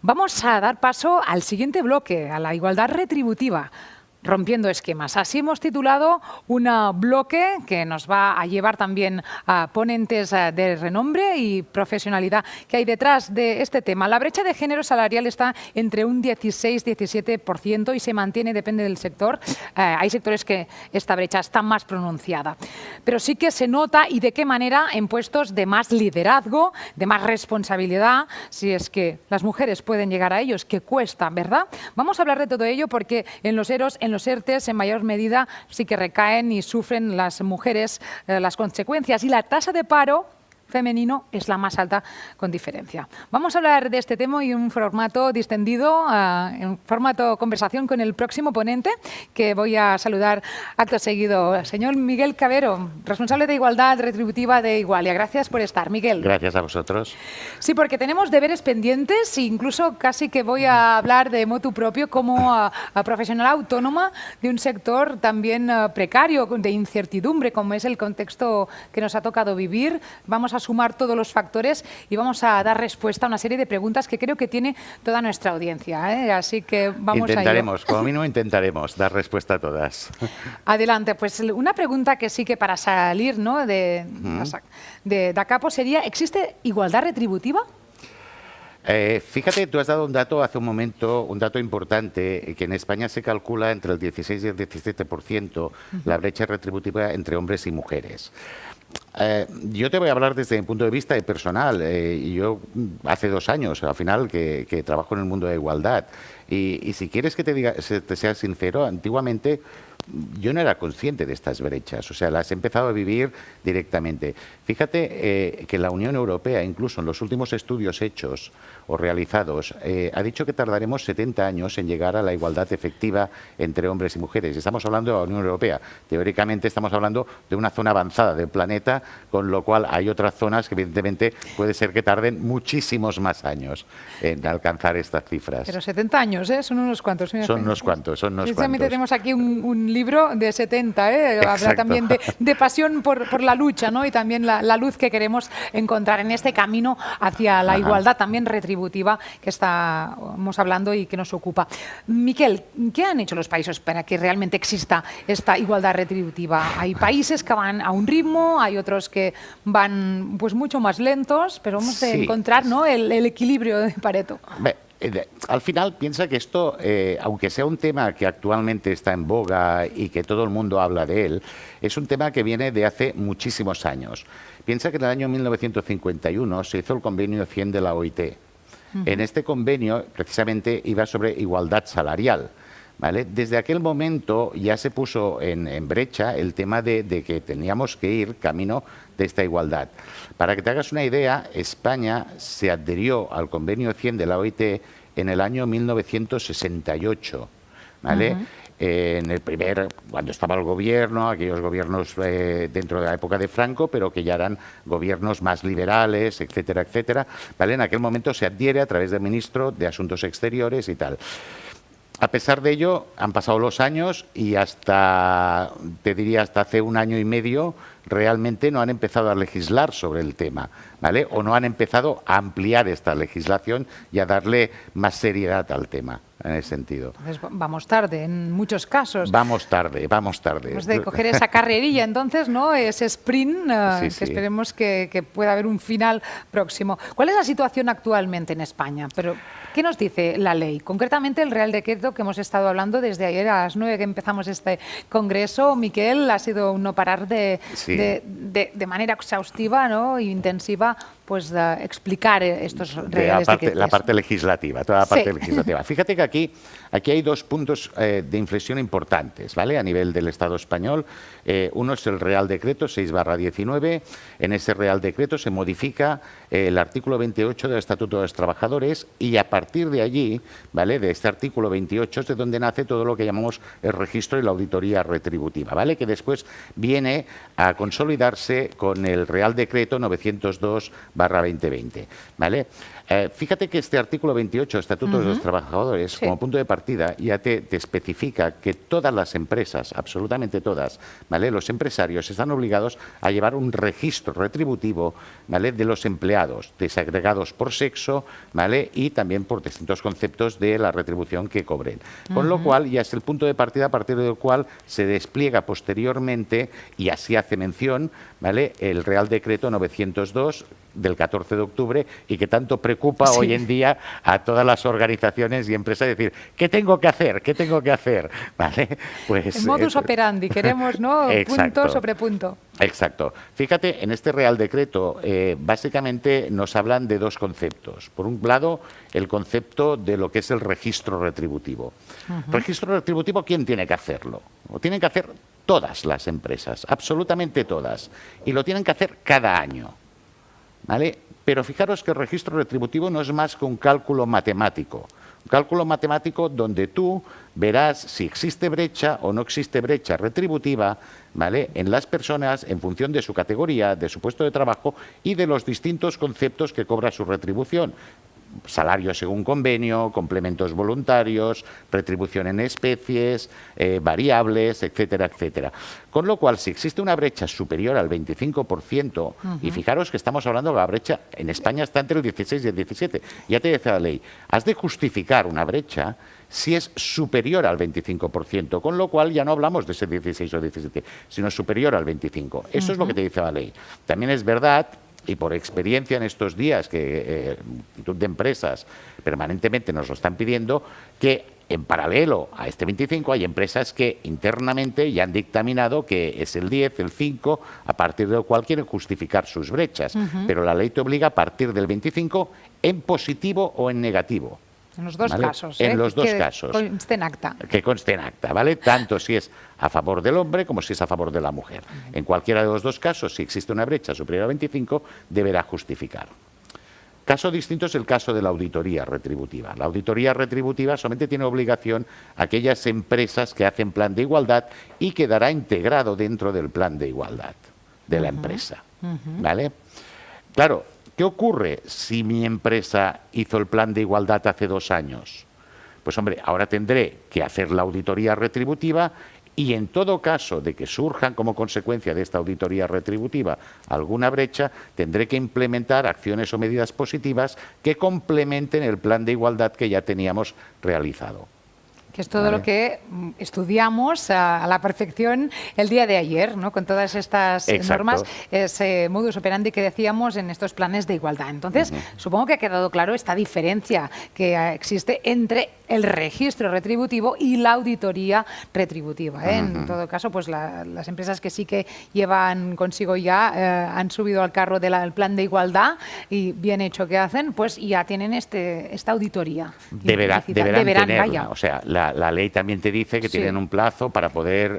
Vamos a dar paso al siguiente bloque, a la igualdad retributiva. Rompiendo esquemas. Así hemos titulado un bloque que nos va a llevar también a ponentes de renombre y profesionalidad que hay detrás de este tema. La brecha de género salarial está entre un 16-17% y se mantiene, depende del sector. Hay sectores que esta brecha está más pronunciada. Pero sí que se nota, y de qué manera, en puestos de más liderazgo, de más responsabilidad, si es que las mujeres pueden llegar a ellos, que cuesta, ¿verdad? Vamos a hablar de todo ello porque en los ERTES en mayor medida sí que recaen y sufren las mujeres las consecuencias, y la tasa de paro femenino es la más alta con diferencia. Vamos a hablar de este tema y un formato distendido, en formato conversación con el próximo ponente, que voy a saludar acto seguido. Señor Miguel Cavero, responsable de Igualdad Retributiva de Igualia. Gracias por estar, Miguel. Gracias a vosotros. Sí, porque tenemos deberes pendientes e incluso casi que voy a hablar de motu propio como a profesional autónoma de un sector también precario, de incertidumbre, como es el contexto que nos ha tocado vivir. Vamos a sumar todos los factores y vamos a dar respuesta a una serie de preguntas que creo que tiene toda nuestra audiencia, ¿eh? Así que vamos a ello. Como mínimo intentaremos dar respuesta a todas. Adelante, pues una pregunta que sí que para salir, ¿no?, de acá pues sería, ¿existe igualdad retributiva? Fíjate, tú has dado un dato hace un momento, un dato importante, que en España se calcula entre el 16 y el 17% la brecha retributiva entre hombres y mujeres. Yo te voy a hablar desde mi punto de vista personal. Yo hace 2 años, al final, que trabajo en el mundo de igualdad. Y si quieres que te sea sincero, antiguamente yo no era consciente de estas brechas, o sea, las he empezado a vivir directamente. Fíjate que la Unión Europea, incluso en los últimos estudios hechos o realizados, ha dicho que tardaremos 70 años en llegar a la igualdad efectiva entre hombres y mujeres. Estamos hablando de la Unión Europea. Teóricamente estamos hablando de una zona avanzada del planeta, con lo cual hay otras zonas que evidentemente puede ser que tarden muchísimos más años en alcanzar estas cifras. Pero 70 años, ¿eh? Son unos cuantos. Son unos cuantos, son unos cuantos. También tenemos aquí un libro de 70, ¿eh? Habla también de pasión por la lucha, ¿no? Y también la luz que queremos encontrar en este camino hacia la igualdad también retributiva que estamos hablando y que nos ocupa. Miquel, ¿qué han hecho los países para que realmente exista esta igualdad retributiva? Hay países que van a un ritmo, hay otros que van pues mucho más lentos, pero vamos a encontrar, ¿no?, el equilibrio de Pareto. Al final, piensa que esto, aunque sea un tema que actualmente está en boga y que todo el mundo habla de él, es un tema que viene de hace muchísimos años. Piensa que en el año 1951 se hizo el convenio 100 de la OIT. En este convenio, precisamente, iba sobre igualdad salarial, ¿vale? Desde aquel momento ya se puso en brecha el tema de que teníamos que ir camino de esta igualdad. Para que te hagas una idea, España se adhirió al convenio 100 de la OIT en el año 1968, ¿vale? Cuando estaba el gobierno, aquellos gobiernos dentro de la época de Franco, pero que ya eran gobiernos más liberales, etcétera, etcétera, ¿vale? En aquel momento se adhiere a través del ministro de Asuntos Exteriores y tal. A pesar de ello, han pasado los años y hasta, te diría, hasta hace 1 año y medio, realmente no han empezado a legislar sobre el tema, ¿vale? O no han empezado a ampliar esta legislación y a darle más seriedad al tema, en ese sentido. Entonces, vamos tarde, en muchos casos. Vamos tarde, vamos tarde. Hemos de coger esa carrerilla, entonces, ¿no?, ese sprint, que esperemos que pueda haber un final próximo. ¿Cuál es la situación actualmente en España? Pero, ¿qué nos dice la ley? Concretamente, el Real Decreto que hemos estado hablando desde ayer a las 9 que empezamos este congreso. Miquel, ha sido un no parar de manera exhaustiva, ¿no?, e intensiva, pues explicar estos reales decretos. La parte legislativa, toda la parte legislativa. Fíjate que aquí hay 2 puntos de inflexión importantes, ¿vale?, a nivel del Estado español. Uno es el Real Decreto 6/19. En ese Real Decreto se modifica el artículo 28 del Estatuto de los Trabajadores y a partir de allí, ¿vale?, de este artículo 28 es de donde nace todo lo que llamamos el registro y la auditoría retributiva, ¿vale?, que después viene a consolidarse con el Real Decreto 902/2015. 2020, ¿vale? Fíjate que este artículo 28, Estatuto de los Trabajadores, como punto de partida, ya te especifica que todas las empresas, absolutamente todas, ¿vale? Los empresarios están obligados a llevar un registro retributivo, ¿vale? De los empleados, desagregados por sexo, ¿vale? Y también por distintos conceptos de la retribución que cobren. Con lo cual ya es el punto de partida a partir del cual se despliega posteriormente, y así hace mención, ¿vale? El Real Decreto 902 del 14 de octubre y que tanto preocupa hoy en día a todas las organizaciones y empresas, decir, ¿qué tengo que hacer? ¿Qué tengo que hacer? ¿Vale? Pues, el modus operandi, queremos, ¿no? Punto sobre punto. Exacto. Fíjate, en este Real Decreto básicamente nos hablan de dos conceptos. Por un lado, el concepto de lo que es el registro retributivo. Registro retributivo, ¿quién tiene que hacerlo? Lo tienen que hacer todas las empresas, absolutamente todas. Y lo tienen que hacer cada año. ¿Vale? Pero fijaros que el registro retributivo no es más que un cálculo matemático. Un cálculo matemático donde tú verás si existe brecha o no existe brecha retributiva, ¿vale? En las personas en función de su categoría, de su puesto de trabajo y de los distintos conceptos que cobra su retribución. Salario según convenio, complementos voluntarios, retribución en especies, variables, etcétera, etcétera. Con lo cual, si existe una brecha superior al 25%, y fijaros que estamos hablando de la brecha, en España está entre el 16 y el 17, ya te dice la ley, has de justificar una brecha si es superior al 25%, con lo cual ya no hablamos de ese 16 o 17, sino superior al 25%. Eso es lo que te dice la ley. También es verdad, y por experiencia en estos días que multitud de empresas permanentemente nos lo están pidiendo, que en paralelo a este 25 hay empresas que internamente ya han dictaminado que es el 10, el 5, a partir del cual quieren justificar sus brechas. Pero la ley te obliga a partir del 25 en positivo o en negativo. En los dos casos. En los dos casos. Que conste en acta. Que conste en acta, ¿vale? Tanto si es a favor del hombre como si es a favor de la mujer. En cualquiera de los dos casos, si existe una brecha superior a 25, deberá justificar. Caso distinto es el caso de la auditoría retributiva. La auditoría retributiva solamente tiene obligación aquellas empresas que hacen plan de igualdad y quedará integrado dentro del plan de igualdad de la empresa, ¿vale? Claro, ¿qué ocurre si mi empresa hizo el plan de igualdad hace 2 años? Pues hombre, ahora tendré que hacer la auditoría retributiva y en todo caso de que surjan como consecuencia de esta auditoría retributiva alguna brecha, tendré que implementar acciones o medidas positivas que complementen el plan de igualdad que ya teníamos realizado. Que es todo lo que estudiamos a la perfección el día de ayer, ¿no? Con todas estas normas, ese modus operandi que decíamos en estos planes de igualdad. Entonces, supongo que ha quedado claro esta diferencia que existe entre el registro retributivo y la auditoría retributiva, ¿eh? En todo caso, pues las empresas que sí que llevan consigo ya, han subido al carro del plan de igualdad y bien hecho que hacen, pues ya tienen esta auditoría. Deberán tenerla, vaya. O sea, la ley también te dice que tienen un plazo para poder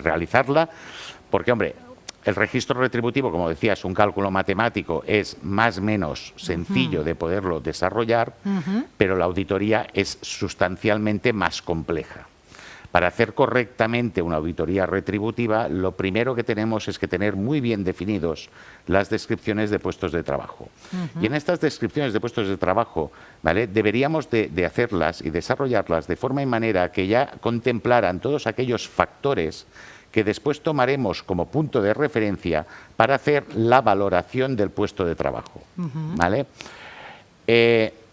realizarla, porque, hombre, el registro retributivo, como decía, es un cálculo matemático, es más o menos sencillo de poderlo desarrollar, pero la auditoría es sustancialmente más compleja. Para hacer correctamente una auditoría retributiva, lo primero que tenemos es que tener muy bien definidos las descripciones de puestos de trabajo. Y en estas descripciones de puestos de trabajo, ¿vale?, deberíamos de hacerlas y desarrollarlas de forma y manera que ya contemplaran todos aquellos factores que después tomaremos como punto de referencia para hacer la valoración del puesto de trabajo, ¿vale?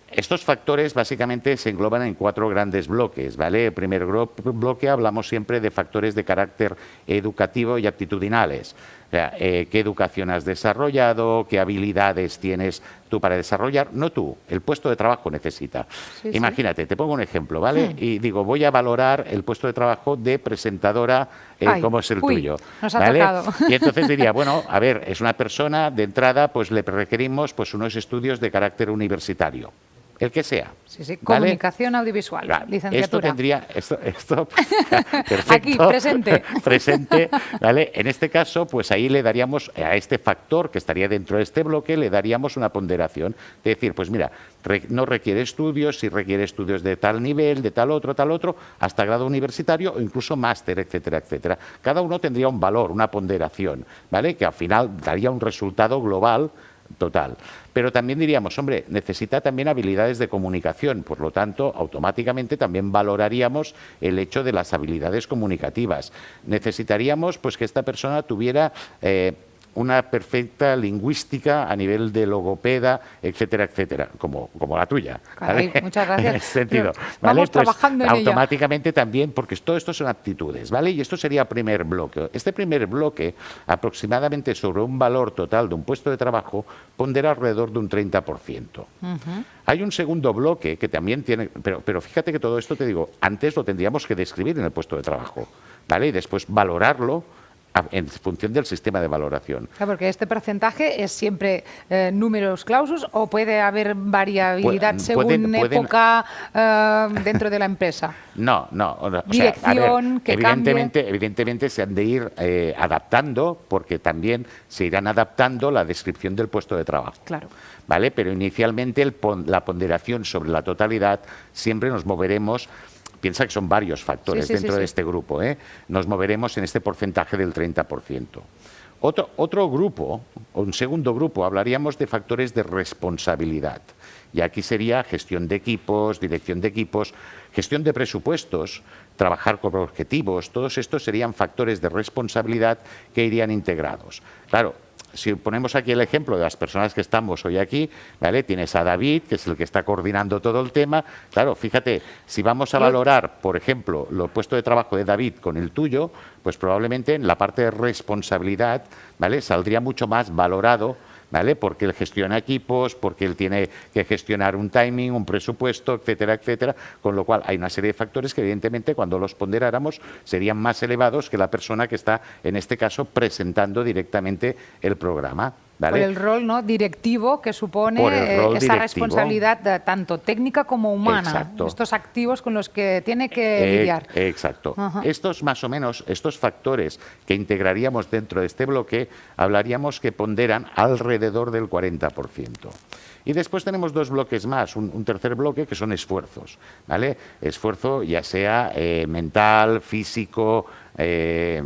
Estos factores básicamente se engloban en 4 grandes bloques, ¿vale? El primer bloque hablamos siempre de factores de carácter educativo y aptitudinales. O sea, ¿qué educación has desarrollado? ¿Qué habilidades tienes tú para desarrollar? No tú, el puesto de trabajo necesita. Imagínate, te pongo un ejemplo, ¿vale? Y digo, voy a valorar el puesto de trabajo de presentadora, como es el tuyo. Nos ha tocado. Y entonces diría, bueno, a ver, es una persona, de entrada, pues le requerimos pues unos estudios de carácter universitario. El que sea. ¿Vale? Comunicación audiovisual, licenciatura. Esto tendría, perfecto. Aquí, presente. Presente, ¿vale? En este caso, pues ahí le daríamos a este factor que estaría dentro de este bloque, le daríamos una ponderación. De decir, pues mira, no requiere estudios, si requiere estudios de tal nivel, de tal otro, hasta grado universitario o incluso máster, etcétera, etcétera. Cada uno tendría un valor, una ponderación, ¿vale? Que al final daría un resultado global total. Pero también diríamos, hombre, necesita también habilidades de comunicación, por lo tanto, automáticamente también valoraríamos el hecho de las habilidades comunicativas. Necesitaríamos pues que esta persona tuviera una perfecta lingüística a nivel de logopeda, etcétera, etcétera, como la tuya. Caray, ¿vale? muchas gracias. En ese sentido, Vamos ¿vale? trabajando en ello. Automáticamente también, porque todo esto son aptitudes, ¿vale? Y esto sería el primer bloque. Este primer bloque, aproximadamente sobre un valor total de un puesto de trabajo, pondera alrededor de un 30%. Hay un segundo bloque que también tiene, pero fíjate que todo esto, te digo, antes lo tendríamos que describir en el puesto de trabajo, ¿vale? Y después valorarlo en función del sistema de valoración. Claro, porque este porcentaje es siempre números clausus o puede haber variabilidad según época dentro de la empresa. No. Dirección, que evidentemente se han de ir adaptando, porque también se irán adaptando la descripción del puesto de trabajo. Claro. ¿Vale? Pero inicialmente la ponderación sobre la totalidad siempre nos moveremos. Piensa que son varios factores dentro de este grupo. Nos moveremos en este porcentaje del 30%. Otro grupo, un segundo grupo, hablaríamos de factores de responsabilidad. Y aquí sería gestión de equipos, dirección de equipos, gestión de presupuestos, trabajar con objetivos. Todos estos serían factores de responsabilidad que irían integrados. Claro, si ponemos aquí el ejemplo de las personas que estamos hoy aquí, ¿vale? Tienes a David, que es el que está coordinando todo el tema. Claro, fíjate, si vamos a valorar, por ejemplo, los puestos de trabajo de David con el tuyo, pues probablemente en la parte de responsabilidad, ¿vale? Saldría mucho más valorado, ¿vale? Porque él gestiona equipos, porque él tiene que gestionar un timing, un presupuesto, etcétera, etcétera. Con lo cual hay una serie de factores que evidentemente cuando los ponderáramos serían más elevados que la persona que está, en este caso, presentando directamente el programa. ¿Vale? Por el rol, ¿no?, directivo que supone esa responsabilidad tanto técnica como humana. Exacto. Estos activos con los que tiene que lidiar. Exacto. Estos más o menos, estos factores que integraríamos dentro de este bloque, hablaríamos que ponderan alrededor del 40%. Y después tenemos dos bloques más, un tercer bloque que son esfuerzos, ¿vale? Esfuerzo ya sea mental, físico,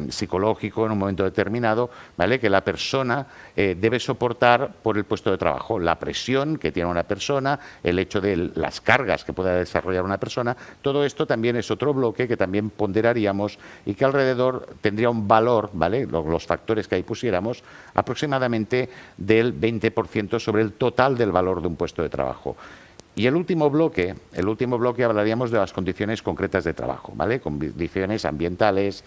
psicológico en un momento determinado, ¿vale? Que la persona debe soportar por el puesto de trabajo, la presión que tiene una persona, el hecho de las cargas que pueda desarrollar una persona. Todo esto también es otro bloque que también ponderaríamos y que alrededor tendría un valor, ¿vale? Los factores que ahí pusiéramos, aproximadamente del 20% sobre el total del valor de un puesto de trabajo. Y el último bloque hablaríamos de las condiciones concretas de trabajo, ¿vale? Condiciones ambientales,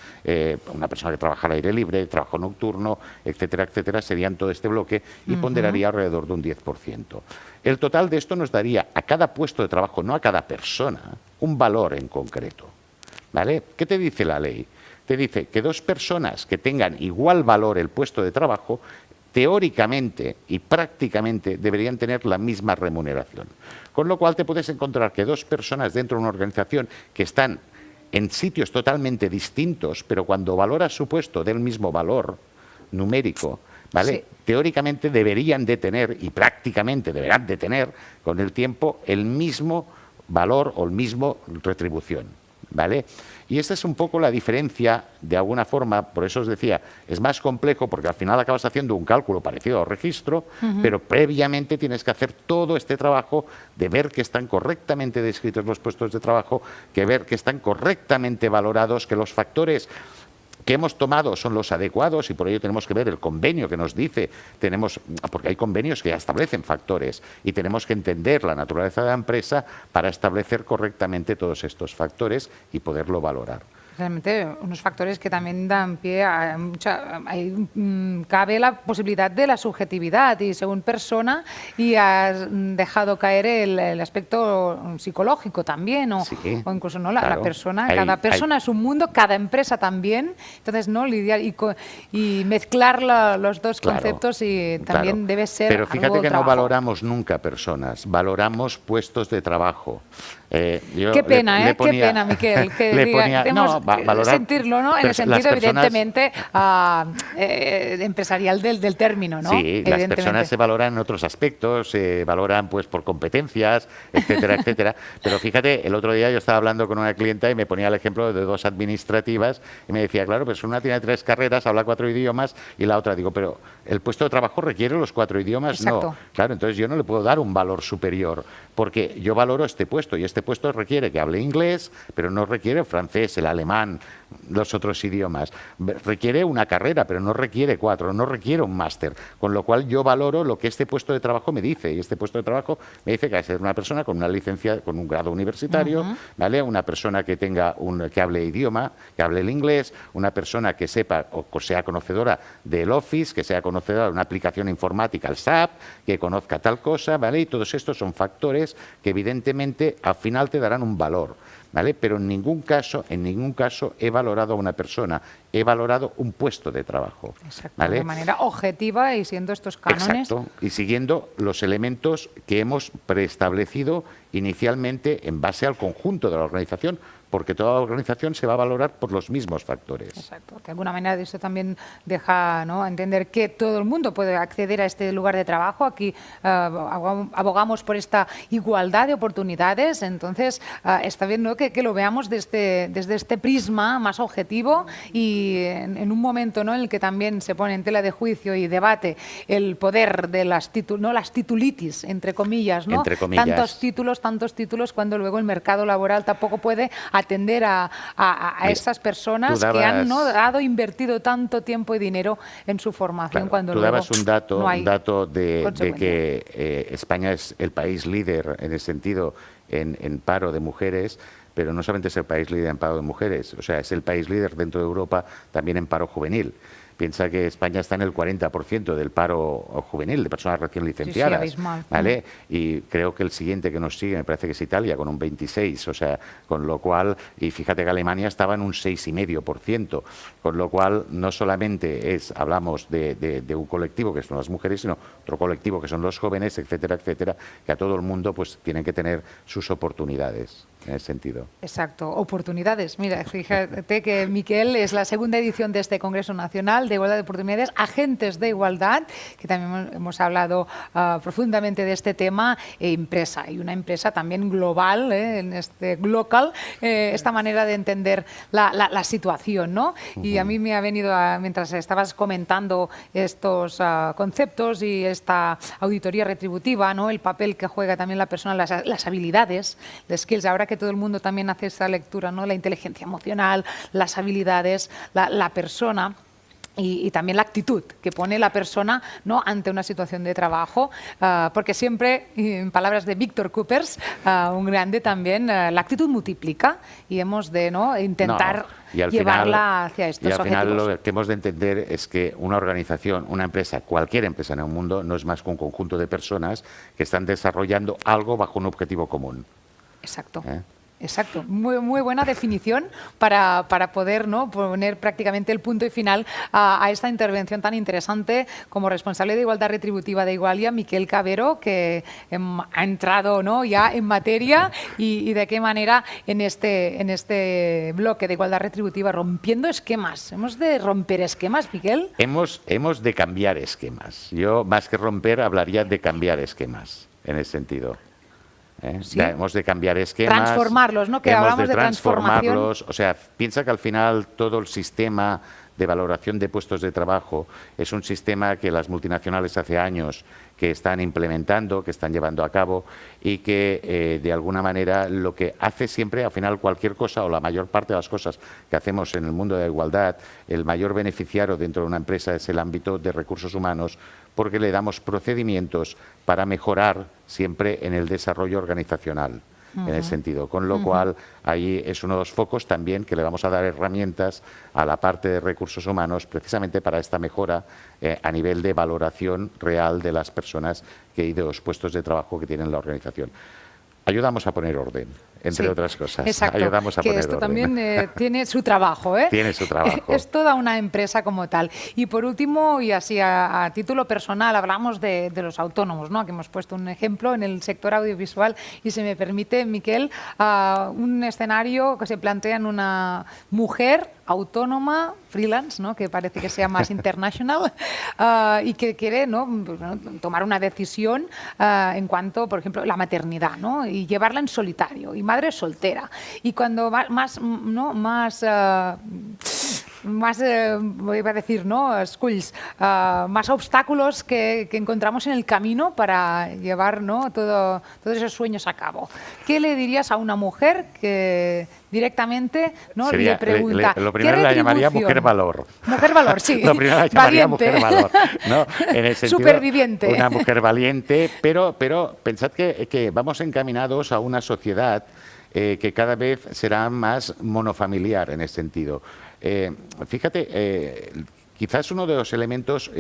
una persona que trabaja al aire libre, trabajo nocturno, etcétera, etcétera, serían todo este bloque y ponderaría alrededor de un 10%. El total de esto nos daría a cada puesto de trabajo, no a cada persona, un valor en concreto, ¿vale? ¿Qué te dice la ley? Te dice que dos personas que tengan igual valor el puesto de trabajo, teóricamente y prácticamente deberían tener la misma remuneración. Con lo cual te puedes encontrar que dos personas dentro de una organización que están en sitios totalmente distintos, pero cuando valoras su puesto del mismo valor numérico, ¿vale? Sí. Teóricamente deberían de tener, y prácticamente deberán de tener, con el tiempo, el mismo valor o el mismo retribución, ¿vale? Y esta es un poco la diferencia, de alguna forma, por eso os decía, es más complejo porque al final acabas haciendo un cálculo parecido al registro, pero previamente tienes que hacer todo este trabajo de ver que están correctamente descritos los puestos de trabajo, que ver que están correctamente valorados, que los factores que hemos tomado son los adecuados y por ello tenemos que ver el convenio que nos dice, porque hay convenios que ya establecen factores y tenemos que entender la naturaleza de la empresa para establecer correctamente todos estos factores y poderlo valorar. Realmente unos factores que también dan pie a cabe la posibilidad de la subjetividad y según persona, y has dejado caer el aspecto psicológico también o incluso no la persona, cada persona es un mundo, cada empresa también, entonces no lidiar y mezclar los dos conceptos y también debe ser pero fíjate algo que trabajo. No valoramos nunca personas, valoramos puestos de trabajo. Qué pena, qué pena, Miquel, que sentirlo, ¿no? En el sentido, evidentemente, empresarial del término, ¿no? Sí, las personas se valoran en otros aspectos, se valoran pues por competencias, etcétera, etcétera. Pero fíjate, el otro día yo estaba hablando con una clienta y me ponía el ejemplo de dos administrativas y me decía, claro, pues una tiene 3 carreras, habla 4 idiomas y la otra, digo, pero ¿el puesto de trabajo requiere los 4 idiomas? Exacto. No. Claro, entonces yo no le puedo dar un valor superior porque yo valoro este puesto y este puesto requiere que hable inglés, pero no requiere el francés, el alemán, los otros idiomas. Requiere una carrera, pero no requiere 4, no requiere un máster. Con lo cual yo valoro lo que este puesto de trabajo me dice. Y este puesto de trabajo me dice que hay que ser una persona con una licencia, con un grado universitario, ¿vale? Una persona que tenga que hable idioma, que hable el inglés, una persona que sepa o sea conocedora del Office, que sea conocedora de una aplicación informática, el SAP, que conozca tal cosa, ¿vale? Y todos estos son factores que evidentemente al final te darán un valor, ¿vale? Pero en ningún caso he valorado a una persona, he valorado un puesto de trabajo. Exacto, ¿vale? de manera objetiva y siendo estos cánones. Exacto, y siguiendo los elementos que hemos preestablecido inicialmente en base al conjunto de la organización, porque toda organización se va a valorar por los mismos factores. Exacto. De alguna manera eso también deja, ¿no?, entender que todo el mundo puede acceder a este lugar de trabajo. Aquí abogamos por esta igualdad de oportunidades. Entonces está bien, ¿no?, que lo veamos desde este prisma más objetivo y en un momento, ¿no?, en el que también se pone en tela de juicio y debate el poder de las titulitis, entre comillas, ¿no? Entre comillas. Tantos títulos, cuando luego el mercado laboral tampoco puede atender a esas personas que han, ¿no?, invertido tanto tiempo y dinero en su formación. Claro, cuando tú luego dabas un dato de que España es el país líder en el sentido en paro de mujeres, pero no solamente es el país líder en paro de mujeres, o sea, es el país líder dentro de Europa también en paro juvenil. Piensa que España está en el 40% del paro juvenil, de personas recién licenciadas. Sí, abismal. ¿Vale? Y creo que el siguiente que nos sigue me parece que es Italia, con un 26%. O sea, con lo cual, y fíjate que Alemania estaba en un 6,5%. Con lo cual, no solamente hablamos de un colectivo que son las mujeres, sino otro colectivo que son los jóvenes, etcétera, etcétera, que a todo el mundo pues tienen que tener sus oportunidades en ese sentido. Exacto, oportunidades. Mira, fíjate que, Miquel, es la segunda edición de este Congreso Nacional de Igualdad de Oportunidades, Agentes de Igualdad, que también hemos hablado profundamente de este tema, empresa, y una empresa también global, en este local, esta manera de entender la situación, ¿no? Y a mí me ha venido, mientras estabas comentando estos conceptos y esta auditoría retributiva, ¿no?, el papel que juega también la persona, las habilidades, las skills, ahora que todo el mundo también hace esa lectura, ¿no?, la inteligencia emocional, las habilidades, la persona. Y también la actitud que pone la persona, ¿no?, ante una situación de trabajo, porque siempre, en palabras de Víctor Coopers, un grande también, la actitud multiplica y hemos de, ¿no?, intentar llevarla hacia estos objetivos. Y al final lo que hemos de entender es que una organización, una empresa, cualquier empresa en el mundo, no es más que un conjunto de personas que están desarrollando algo bajo un objetivo común. Exacto. Exacto, muy buena definición para poder, ¿no?, poner prácticamente el punto y final a esta intervención tan interesante como responsable de Igualdad Retributiva de Igualia, Miquel Cabero, que ha entrado, ¿no?, ya en materia y de qué manera en este bloque de Igualdad Retributiva rompiendo esquemas. ¿Hemos de romper esquemas, Miquel? Hemos de cambiar esquemas. Yo, más que romper, hablaría de cambiar esquemas en ese sentido. Sí. Hemos de cambiar esquemas. Transformarlos, ¿no? Que hablamos de transformación. O sea, piensa que al final todo el sistema de valoración de puestos de trabajo es un sistema que las multinacionales hace años que están implementando, que están llevando a cabo y que de alguna manera lo que hace siempre, al final cualquier cosa o la mayor parte de las cosas que hacemos en el mundo de la igualdad, el mayor beneficiario dentro de una empresa es el ámbito de recursos humanos, porque le damos procedimientos para mejorar siempre en el desarrollo organizacional. En ese sentido, con lo cual ahí es uno de los focos también que le vamos a dar herramientas a la parte de recursos humanos precisamente para esta mejora a nivel de valoración real de las personas y de los puestos de trabajo que tienen la organización. Ayudamos a poner orden entre Sí, otras cosas. exacto, Ayudamos a que poner esto orden. también tiene su trabajo, ¿eh? Tiene su trabajo. Es toda una empresa como tal. Y por último, y así a título personal, hablamos de los autónomos, ¿no? Aquí hemos puesto un ejemplo en el sector audiovisual y se me permite, Miquel, un escenario que se plantea en una mujer autónoma, freelance, ¿no? Que parece que sea más international, y que quiere, ¿no? Pues, ¿no? tomar una decisión en cuanto, por ejemplo, la maternidad, ¿no? Y llevarla en solitario, y madre soltera. Y cuando más, ¿no? Más, iba a decir, ¿no? Esculls, más obstáculos que encontramos en el camino para llevar, ¿no? todos esos sueños a cabo. ¿Qué le dirías a una mujer que directamente, ¿no? le pregunta? Lo primero la llamaría mujer valor. Mujer valor, sí. Lo primero la llamaría Valiente. mujer valor, ¿no? En el sentido, Superviviente. una mujer valiente, pero pensad que vamos encaminados a una sociedad que cada vez será más monofamiliar en ese sentido. Fíjate, quizás uno de los elementos,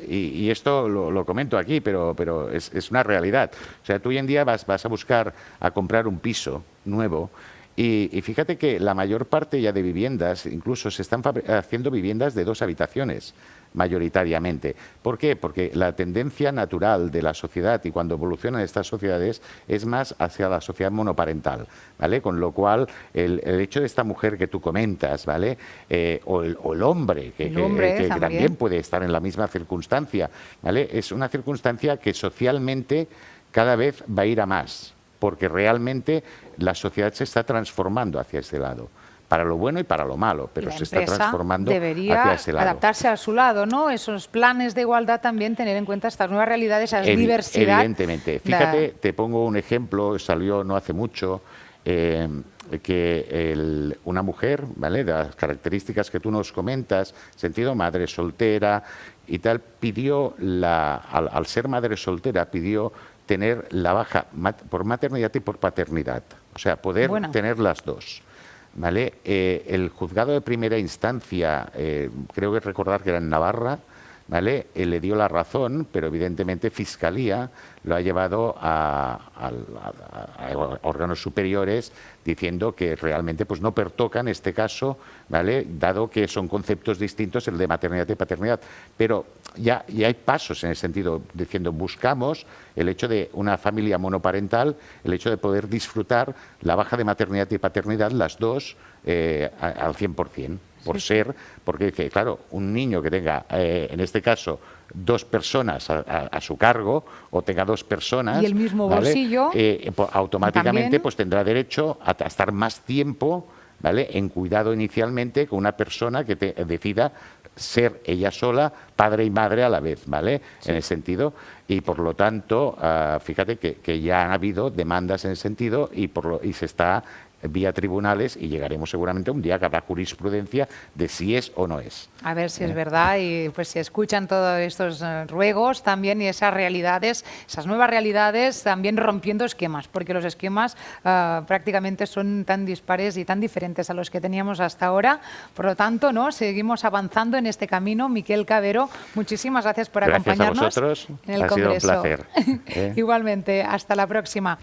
y esto lo comento aquí, pero es una realidad. O sea, tú hoy en día vas a buscar a comprar un piso nuevo y fíjate que la mayor parte ya de viviendas, incluso se están haciendo viviendas de 2 habitaciones, mayoritariamente. ¿Por qué? Porque la tendencia natural de la sociedad y cuando evolucionan estas sociedades es más hacia la sociedad monoparental, ¿vale? Con lo cual, el hecho de esta mujer que tú comentas, ¿vale? O el hombre, que también puede estar en la misma circunstancia, ¿vale? Es una circunstancia que socialmente cada vez va a ir a más, porque realmente la sociedad se está transformando hacia ese lado. Para lo bueno y para lo malo, pero se está transformando hacia ese lado. Adaptarse a su lado, ¿no? Esos planes de igualdad también, tener en cuenta estas nuevas realidades, esa diversidad. Evidentemente. Fíjate, te pongo un ejemplo, salió no hace mucho, que una mujer, ¿vale? De las características que tú nos comentas, sentido madre soltera y tal, pidió, al ser madre soltera, pidió tener la baja por maternidad y por paternidad. O sea, poder tener las dos. ¿Vale? El juzgado de primera instancia, creo que recordar que era en Navarra, ¿vale? Le dio la razón, pero evidentemente Fiscalía lo ha llevado a órganos superiores diciendo que realmente pues no pertoca en este caso, ¿vale? Dado que son conceptos distintos el de maternidad y paternidad. Pero ya hay pasos en el sentido, diciendo, buscamos el hecho de una familia monoparental, el hecho de poder disfrutar la baja de maternidad y paternidad, las dos, al 100%. Porque dice, claro, un niño que tenga, en este caso, 2 personas a su cargo o tenga 2 personas y el mismo bolsillo, automáticamente también, pues tendrá derecho a estar más tiempo, ¿vale? En cuidado inicialmente con una persona que decida ser ella sola padre y madre a la vez, ¿vale? Sí. En ese sentido, y por lo tanto, fíjate que ya han habido demandas en ese sentido y se está vía tribunales y llegaremos seguramente a un día que habrá jurisprudencia de si es o no es. A ver si es verdad y pues si escuchan todos estos ruegos también y esas realidades, esas nuevas realidades también rompiendo esquemas, porque los esquemas prácticamente son tan dispares y tan diferentes a los que teníamos hasta ahora. Por lo tanto, ¿no? Seguimos avanzando en este camino. Miquel Cabero, muchísimas gracias por acompañarnos a vosotros. en el ha Congreso. sido un placer. Igualmente, hasta la próxima.